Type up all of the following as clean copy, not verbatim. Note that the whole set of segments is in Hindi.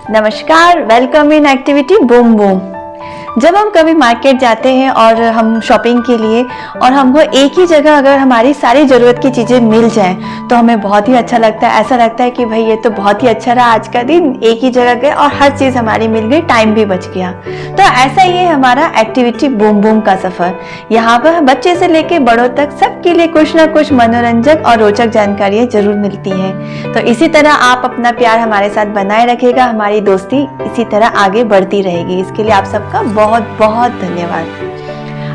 नमस्कार, welcome in activity boom boom. जब हम कभी मार्केट जाते हैं और हम शॉपिंग के लिए और हमको एक ही जगह अगर हमारी सारी ज़रूरत की चीज़ें मिल जाएं तो हमें बहुत ही अच्छा लगता है। ऐसा लगता है कि भाई ये तो बहुत ही अच्छा रहा, आज का दिन एक ही जगह गए और हर चीज़ हमारी मिल गई, टाइम भी बच गया। तो ऐसा ही है हमारा एक्टिविटी बूम बूम का सफ़र। यहाँ पर बच्चे से लेके बड़ों तक सबके लिए कुछ ना कुछ मनोरंजक और रोचक जानकारियाँ जरूर मिलती हैं। तो इसी तरह आप अपना प्यार हमारे साथ बनाए रखिएगा, हमारी दोस्ती इसी तरह आगे बढ़ती रहेगी। इसके लिए आप सबका बहुत बहुत धन्यवाद।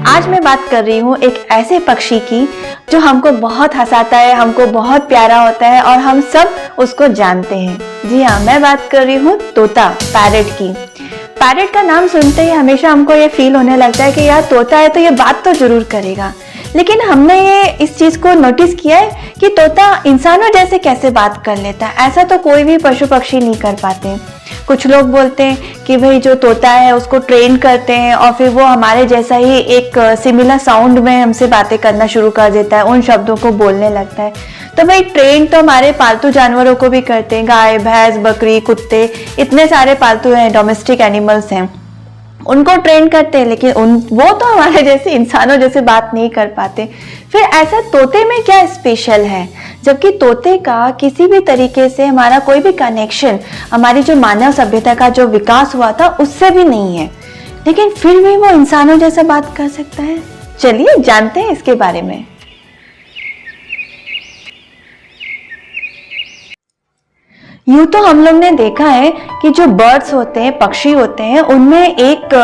आज मैं बात कर रही हूँ एक ऐसे पक्षी की जो हमको बहुत हंसाता है, हमको बहुत प्यारा होता है और हम सब उसको जानते हैं। जी हाँ, मैं बात कर रही हूँ तोता, पैरट की। पैरट का नाम सुनते ही हमेशा हमको ये फील होने लगता है कि यार तोता है तो ये बात तो जरूर करेगा। लेकिन हमने ये इस चीज को नोटिस किया है कि तोता इंसानों जैसे कैसे बात कर लेता है। ऐसा तो कोई भी पशु पक्षी नहीं कर पाते। कुछ लोग बोलते हैं कि भाई जो तोता है उसको ट्रेन करते हैं और फिर वो हमारे जैसा ही एक सिमिलर साउंड में हमसे बातें करना शुरू कर देता है, उन शब्दों को बोलने लगता है। तो भाई ट्रेन तो हमारे पालतू जानवरों को भी करते हैं, गाय भैंस बकरी कुत्ते, इतने सारे पालतू हैं, डोमेस्टिक एनिमल्स हैं, उनको ट्रेन करते हैं। लेकिन वो तो हमारे जैसे इंसानों जैसे बात नहीं कर पाते। फिर ऐसा तोते में क्या स्पेशल है, जबकि तोते का किसी भी तरीके से हमारा कोई भी कनेक्शन हमारी जो मानव सभ्यता का जो विकास हुआ था उससे भी नहीं है, लेकिन फिर भी वो इंसानों जैसा बात कर सकता है। चलिए जानते हैं इसके बारे में। यूं तो हम लोग ने देखा है कि जो बर्ड्स होते हैं, पक्षी होते हैं, उनमें एक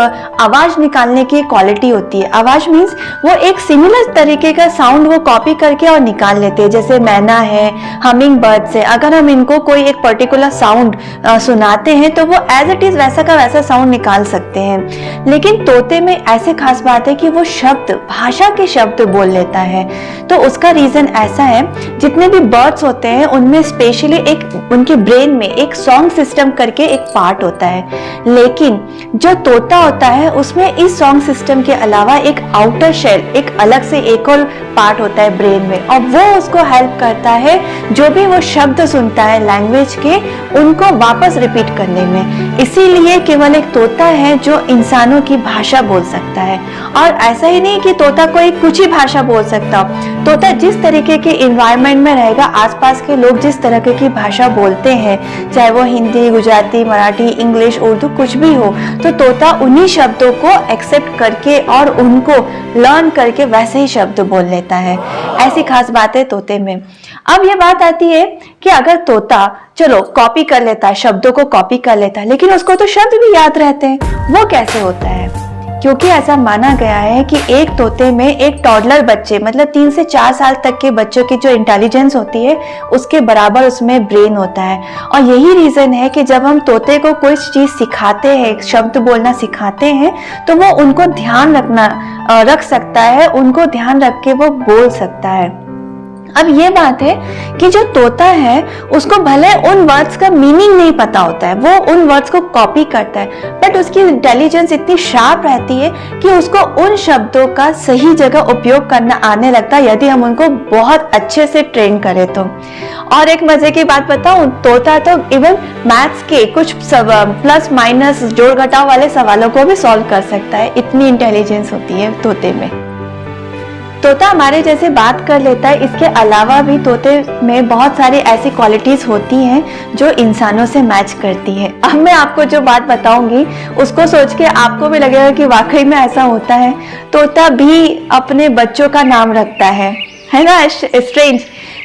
आवाज निकालने की क्वालिटी होती है। आवाज मीन्स वो एक सिमिलर तरीके का साउंड वो कॉपी करके और निकाल लेते हैं। जैसे मैना है, हमिंग बर्ड्स है, अगर हम इनको कोई एक पर्टिकुलर साउंड सुनाते हैं तो वो एज इट इज वैसा का वैसा साउंड निकाल सकते हैं। लेकिन तोते में ऐसे खास बात है कि वो शब्द, भाषा के शब्द बोल लेता है। तो उसका रीजन ऐसा है, जितने भी बर्ड्स होते हैं उनमें स्पेशली एक उनके ब्रेन में एक सॉन्ग सिस्टम करके एक पार्ट होता है। लेकिन जो तोता होता है उसमें इस सॉन्ग सिस्टम के अलावा एक आउटर शेल, एक अलग से एक और पार्ट होता है ब्रेन में, और वो उसको हेल्प करता है जो भी वो शब्द सुनता है लैंग्वेज के, उनको वापस रिपीट करने में। इसीलिए केवल एक तोता है जो इंसानों की भाषा बोल सकता है। और ऐसा ही नहीं कि तोता कोई कुछ ही भाषा बोल सकता हो। तोता जिस तरीके के इन्वायरमेंट में रहेगा, आसपास के लोग जिस तरह की भाषा बोलते हैं, चाहे वो हिंदी, गुजराती, मराठी, इंग्लिश, उर्दू कुछ भी हो, तो तोता उन्हीं शब्दों को एक्सेप्ट करके और उनको लर्न करके वैसे ही शब्द बोल लेता है। ऐसी खास बात है तोते में। अब ये बात आती है कि अगर तोता चलो कॉपी कर लेता है, शब्दों को कॉपी कर लेता है, लेकिन उसको तो शब्द भी याद रहते हैं, वो कैसे होता है? क्योंकि ऐसा माना गया है कि एक तोते में एक टॉडलर बच्चे, मतलब 3 से 4 साल तक के बच्चों की जो इंटेलिजेंस होती है उसके बराबर उसमें ब्रेन होता है। और यही रीजन है कि जब हम तोते को कोई चीज सिखाते हैं, शब्द बोलना सिखाते हैं, तो वो उनको ध्यान रख सकता है, उनको ध्यान रख के वो बोल सकता है। अब ये बात है कि जो तोता है उसको भले उन वर्ड्स का मीनिंग नहीं पता होता है, वो उन वर्ड्स को कॉपी करता है, बट उसकी इंटेलिजेंस इतनी शार्प रहती है कि उसको उन शब्दों का सही जगह उपयोग करना आने लगता है, यदि हम उनको बहुत अच्छे से ट्रेन करें तो। और एक मजे की बात बताऊं, तोता तो इवन मैथ्स के कुछ प्लस माइनस जोड़ घटाव वाले सवालों को भी सॉल्व कर सकता है, इतनी इंटेलिजेंस होती है तोते में। तोता हमारे जैसे बात कर लेता है। इसके अलावा भी तोते में बहुत सारी ऐसी क्वालिटीज होती हैं जो इंसानों से मैच करती है। अब मैं आपको जो बात बताऊंगी उसको सोच के आपको भी लगेगा कि वाकई में ऐसा होता है। तोता भी अपने बच्चों का नाम रखता है ना? स्ट्रेंज।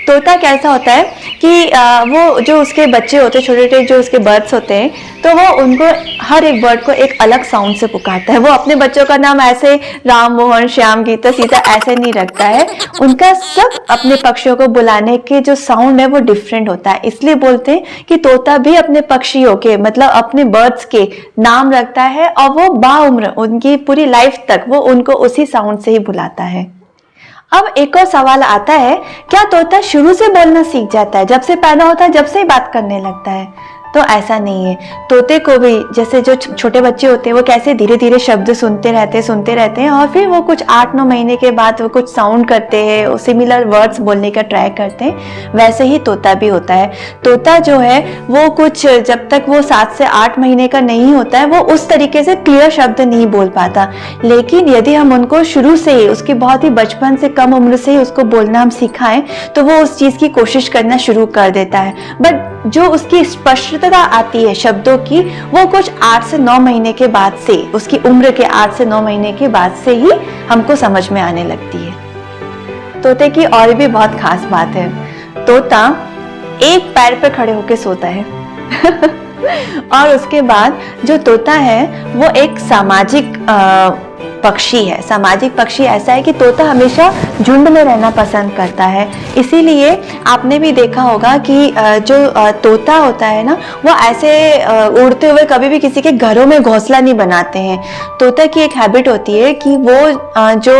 तोता कैसा होता है कि वो जो उसके बच्चे होते हैं, छोटे छोटे जो उसके बर्ड्स होते हैं, तो वो उनको हर एक बर्ड को एक अलग साउंड से पुकारता है। वो अपने बच्चों का नाम ऐसे राम, मोहन, श्याम, गीता, सीता ऐसे नहीं रखता है। उनका सब अपने पक्षियों को बुलाने के जो साउंड है वो डिफरेंट होता है। इसलिए बोलते हैं कि तोता भी अपने पक्षियों के, मतलब अपने बर्ड्स के नाम रखता है और वो बाउम्र, उनकी पूरी लाइफ तक वो उनको उसी साउंड से ही बुलाता है। अब एक और सवाल आता है, क्या तोता शुरू से बोलना सीख जाता है? जब से पैदा होता है जब से ही बात करने लगता है? तो ऐसा नहीं है। तोते को भी जैसे जो छोटे बच्चे होते हैं वो कैसे धीरे धीरे शब्द सुनते रहते हैं और फिर वो कुछ 8-9 महीने के बाद वो कुछ साउंड करते हैं, सिमिलर वर्ड्स बोलने का ट्राई करते हैं, वैसे ही तोता भी होता है। तोता जो है वो कुछ जब तक वो 7 से 8 महीने का नहीं होता है वो उस तरीके से क्लियर शब्द नहीं बोल पाता, लेकिन यदि हम उनको शुरू से ही, उसकी बहुत ही बचपन से, कम उम्र से ही उसको बोलना हम सिखाएं तो वो उस चीज की कोशिश करना शुरू कर देता है। बट जो उसकी स्पष्टता आती है शब्दों की वो कुछ 8 से 9 महीने के बाद से, उसकी उम्र के 8 से 9 महीने के बाद से ही हमको समझ में आने लगती है। तोते की और भी बहुत खास बात है, तोता एक पैर पे खड़े होके सोता है और उसके बाद जो तोता है वो एक सामाजिक पक्षी है। सामाजिक पक्षी ऐसा है कि तोता हमेशा झुंड में रहना पसंद करता है, इसीलिए आपने भी देखा होगा कि जो तोता होता है ना वो ऐसे उड़ते हुए कभी भी किसी के घरों में घोंसला नहीं बनाते हैं। तोता की एक हैबिट होती है कि वो जो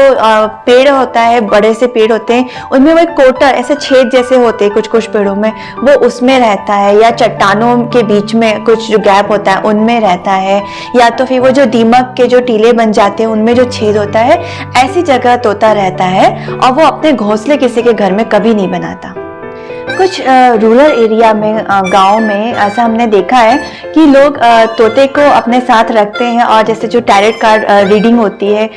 पेड़ होता है, बड़े से पेड़ होते हैं, उनमें वो एक कोटर, ऐसे छेद जैसे होते हैं कुछ कुछ पेड़ों में, वो उसमें रहता है, या चट्टानों के बीच में कुछ जो गैप होता है उनमें रहता है, या तो फिर वो जो दीमक के जो टीले बन जाते हैं उनमें जो छेद होता है, ऐसी जगह तोता रहता है और वो अपने घोंसले किसी के घर में कभी नहीं बनाता। कुछ रूरल एरिया में, गांव में ऐसा हमने देखा है कि लोग तोते को अपने साथ रखते हैं और जैसे जो टैरेट कार्ड रीडिंग होती है,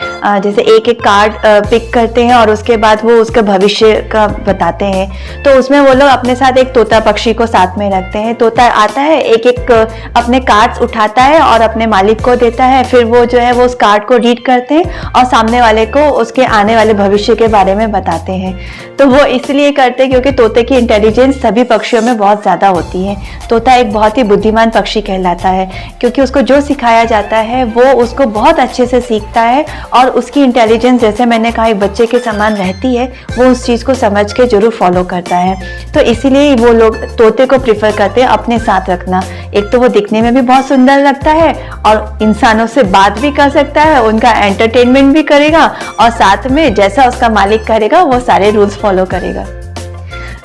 जैसे एक एक कार्ड पिक करते हैं और उसके बाद वो उसका भविष्य का बताते हैं, तो उसमें वो लोग अपने साथ एक तोता पक्षी को साथ में रखते हैं। तोता आता है, एक एक अपने कार्ड्स उठाता है और अपने मालिक को देता है, फिर वो जो है वो उस कार्ड को रीड करते हैं और सामने वाले को उसके आने वाले भविष्य के बारे में बताते हैं। तो वो इसलिए करते हैं क्योंकि तोते की इंटेलिजेंस सभी पक्षियों में बहुत ज्यादा होती है। तोता एक बहुत ही बुद्धिमान पक्षी कहलाता है क्योंकि उसको जो सिखाया जाता है वो उसको बहुत अच्छे से सीखता है और उसकी इंटेलिजेंस, जैसे मैंने कहा, एक बच्चे के समान रहती है, वो उस चीज को समझ के जरूर फॉलो करता है। तो इसीलिए वो लोग तोते को प्रिफर करते हैं अपने साथ रखना। एक तो वो दिखने में भी बहुत सुंदर लगता है और इंसानों से बात भी कर सकता है, उनका एंटरटेनमेंट भी करेगा और साथ में जैसा उसका मालिक करेगा वो सारे रूल्स फॉलो करेगा।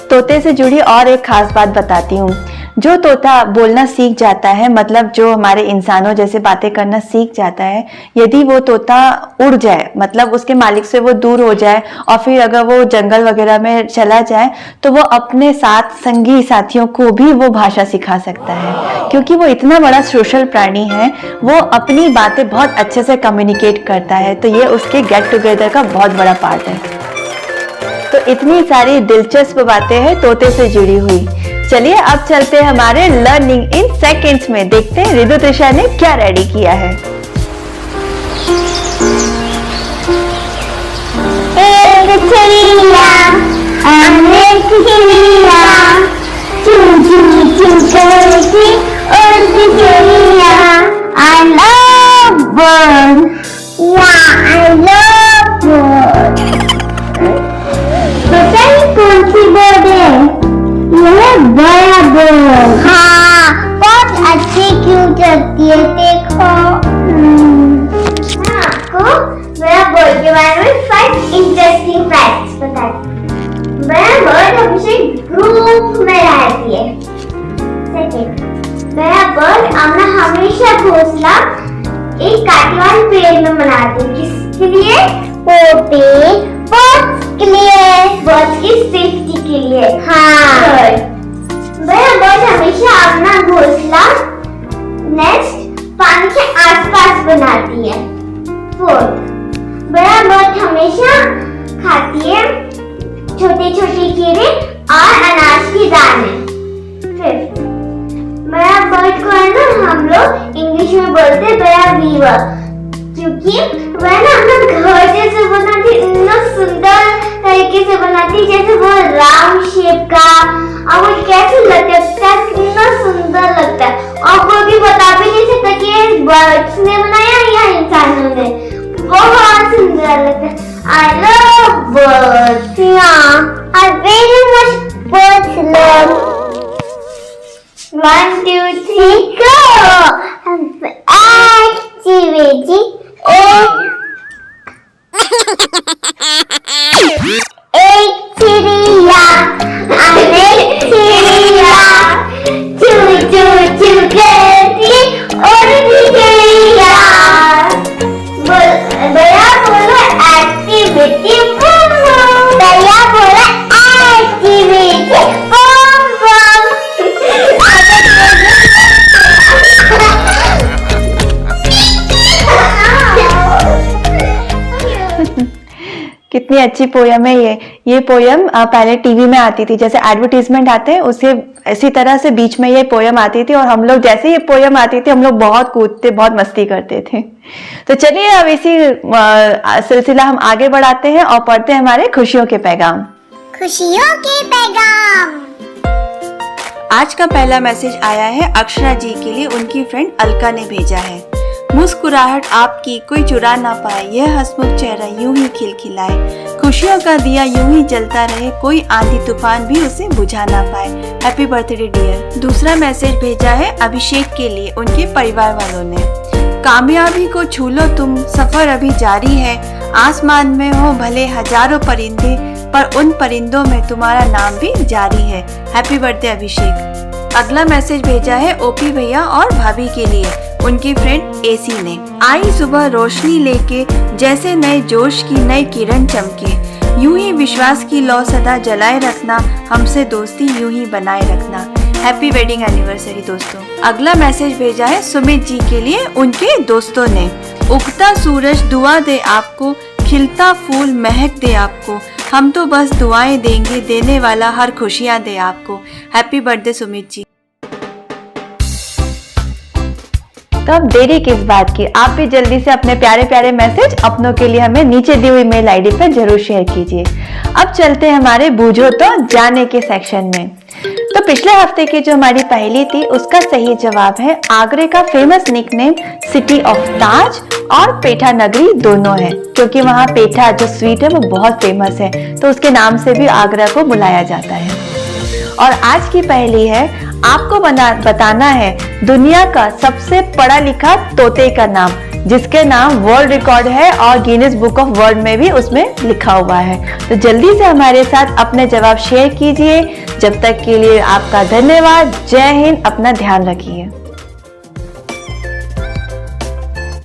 तोते से जुड़ी और एक खास बात बताती हूँ। जो तोता बोलना सीख जाता है, मतलब जो हमारे इंसानों जैसे बातें करना सीख जाता है, यदि वो तोता उड़ जाए, मतलब उसके मालिक से वो दूर हो जाए और फिर अगर वो जंगल वगैरह में चला जाए तो वो अपने साथ संगी साथियों को भी वो भाषा सिखा सकता है, क्योंकि वो इतना बड़ा सोशल प्राणी है, वो अपनी बातें बहुत अच्छे से कम्युनिकेट करता है। तो ये उसके गेट टुगेदर का बहुत बड़ा पार्ट है। तो इतनी सारी दिलचस्प बातें हैं तोते से जुड़ी हुई। चलिए अब चलते हैं हमारे लर्निंग इन सेकंड्स में, देखते हैं रिदु त्रिशा ने क्या रेडी किया है। एक चिड़िया अनेक चिड़िया चू चू चू करती उड़ती चिड़िया। I love bird. Yeah, I love bird. पता नहीं कौन सी बर्ड है? यह बड़ा बर्ड। हाँ, बहुत अच्छी क्यूट लगती है, देखो। मैं आपको मेरा बर्ड के बारे में 5 इंटरेस्टिंग फैक्ट्स बताती हूँ। मेरा बर्ड हमेशा ग्रुप में रहती है। सेकंड, मेरा बर्ड अपना हमेशा घोंसला एक कांटेवाले पेड़ में बनाती है। किसके लिए? बर्ड्स के लिए, बर्ड्स की सेफ्टी के लिए। हाँ, मेरा बर्ड हमेशा अपना घोंसला नेस्ट पानी के आसपास बनाती है। फोर्थ, मेरा बर्ड हमेशा खाती है छोटे छोटे कीड़े और अनाज की दाने। फिफ्थ, मेरा बर्ड को है ना हम लोग इंग्लिश में बोलते हैं बड़ा वीवर, क्योंकि वह ना अपना घर जैसे बनाती, इतना सुंदर तरीके से बनाती, जैसे वो राउंड शेप का, और वो कैसे लटकता है, कितना सुंदर लगता है। और वो भी बता भी नहीं सकता कि ये बर्ड्स ने बनाया या इंसानों ने। बहुत सुंदर लगता है। I love birds. Yeah, I very much birds love. 1, 2, 3, go! Activity एक चिड़िया अनेक चिड़िया चू चू चू कितनी अच्छी पोयम है ये पोयम पहले टीवी में आती थी, जैसे एडवर्टीजमेंट आते हैं उसे इसी तरह से बीच में ये पोयम आती थी और हम लोग जैसे ये पोयम आती थी हम लोग बहुत कूदते, बहुत मस्ती करते थे। तो चलिए अब इसी सिलसिला हम आगे बढ़ाते हैं और पढ़ते हैं हमारे खुशियों के पैगाम। खुशियों के पैगाम। आज का पहला मैसेज आया है अक्षरा जी के लिए, उनकी फ्रेंड अलका ने भेजा है। मुस्कुराहट आपकी कोई चुरा ना पाए, यह हंसमुख चेहरा यूं ही खिलखिलाए, खुशियों का दिया यूं ही जलता रहे, कोई आंधी तूफान भी उसे बुझा ना पाए। Happy birthday dear. दूसरा मैसेज भेजा है अभिषेक के लिए, उनके परिवार वालों ने। कामयाबी को छू लो तुम, सफर अभी जारी है, आसमान में हो भले हजारों परिंदे, पर उन परिंदों में तुम्हारा नाम भी जारी है। हैप्पी बर्थडे अभिषेक। अगला मैसेज भेजा है ओपी भैया और भाभी के लिए, उनकी फ्रेंड एसी ने। आई सुबह रोशनी लेके, जैसे नए जोश की नई किरण चमके, यूं ही विश्वास की लौ सदा जलाए रखना, हमसे दोस्ती यूं ही बनाए रखना। हैप्पी वेडिंग एनिवर्सरी दोस्तों। अगला मैसेज भेजा है सुमित जी के लिए, उनके दोस्तों ने। उगता सूरज दुआ दे आपको, खिलता फूल महक दे आपको, हम तो बस दुआएं देंगे, देने वाला हर खुशियां दे आपको। Happy birthday Sumit ji. तो अब देरी किस बात की, आप भी जल्दी से अपने प्यारे प्यारे मैसेज अपनों के लिए हमें नीचे दी हुई मेल आईडी पर जरूर शेयर कीजिए। अब चलते हैं हमारे बूझो तो जाने के सेक्शन में। तो पिछले हफ्ते की जो हमारी पहेली थी उसका सही जवाब है आगरे का फेमस निकनेम सिटी ऑफ ताज और पेठा नगरी दोनों है, क्योंकि वहाँ पेठा जो स्वीट है वो बहुत फेमस है, तो उसके नाम से भी आगरा को बुलाया जाता है। और आज की पहेली है, आपको बताना है दुनिया का सबसे पढ़ा लिखा तोते का नाम, जिसके नाम वर्ल्ड रिकॉर्ड है और गिनीज बुक ऑफ वर्ल्ड में भी उसमें लिखा हुआ है। तो जल्दी से हमारे साथ अपने जवाब शेयर कीजिए। जब तक के लिए आपका धन्यवाद। जय हिंद। अपना ध्यान रखिए।